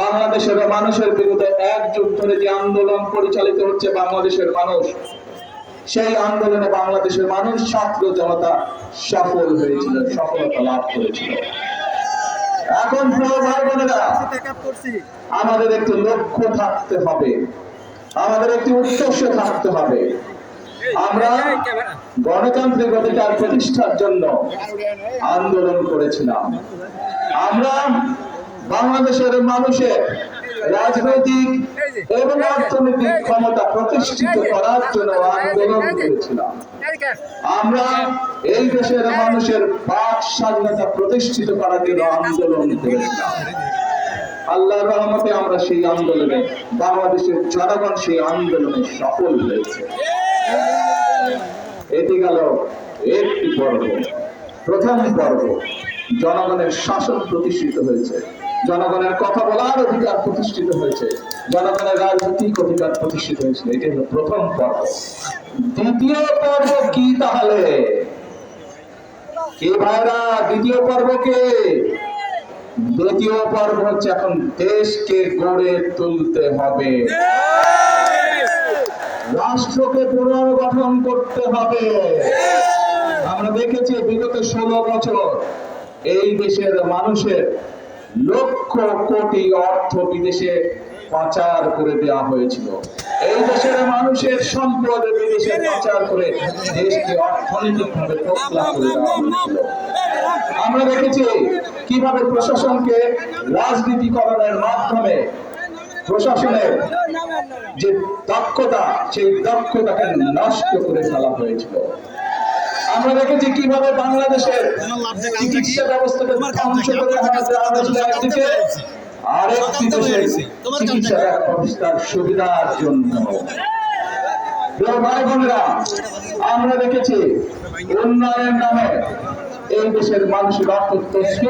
বাংলাদেশের মানুষের বিরুদ্ধে এক যুগ ধরে যে আন্দোলন পরিচালিত হচ্ছে বাংলাদেশের মানুষ, সেই আন্দোলনে বাংলাদেশের মানুষ ছাত্র জনতা সফল হয়েছিল, সফলতা লাভ করেছিল। এখন প্রিয় ভাই বোনেরা, আমাদের একটি লক্ষ্য থাকতে হবে, আমাদের একটি উদ্দেশ্য থাকতে হবে। আমরা গণতান্ত্রিক অধিকার প্রতিষ্ঠার জন্য আন্দোলন করেছিলাম। আমরা বাংলাদেশের মানুষের রাজনৈতিক এবং অর্থনৈতিক ক্ষমতা প্রতিষ্ঠিত করার জন্য আন্দোলন করেছিলাম। আমরা এই দেশের মানুষের বাক স্বাধীনতা প্রতিষ্ঠিত করার জন্য আন্দোলন করেছিলাম। আল্লাহর রহমতে আমরা সেই আন্দোলনে, বাংলাদেশের জনগণ সেই আন্দোলনে সফল হয়েছে। এটি গেল একটি পর্ব, প্রথম পর্ব। জনগণের শাসন প্রতিষ্ঠিত হয়েছে, জনগণের কথা বলার অধিকার প্রতিষ্ঠিত হয়েছে, জনগণের রাজনৈতিক অধিকার প্রতিষ্ঠিত হয়েছে। এটি হলো প্রথম পর্ব। দ্বিতীয় পর্ব কি তাহলে? কি ভাইরা, দ্বিতীয় পর্ব কে? দ্বিতীয় পর্ব হচ্ছে এখন দেশকে গড়ে তুলতে হবে, রাষ্ট্রকে পুনর্গঠন করতে হবে। আমরা দেখেছি বিগত 16 বছর এই দেশের মানুষের লক্ষ কোটি অর্থ বিদেশে পাচার করে দেওয়া হয়েছিল। এই দেশের মানুষের সম্পদ বিদেশে পাচার করে দেশকে অর্থনৈতিকভাবে তোকলা করে দেওয়া হয়েছিল। আমরা দেখেছি কিভাবে প্রশাসনকে রাজনীতিকরণের মাধ্যমে প্রশাসনের যে দক্ষতা, সেই দক্ষতাকে নষ্ট করে ফেলা হয়েছিল। আমরা দেখেছি কিভাবে বাংলাদেশের চিকিৎসা ব্যবস্থাকে ধ্বংস করে একদিকে, আরেকটি দেশের চিকিৎসা ব্যবস্থার সুবিধার জন্য। ভাই বোনেরা, আমরা দেখেছি উন্নয়নের নামে এই দেশের মানুষের অর্থ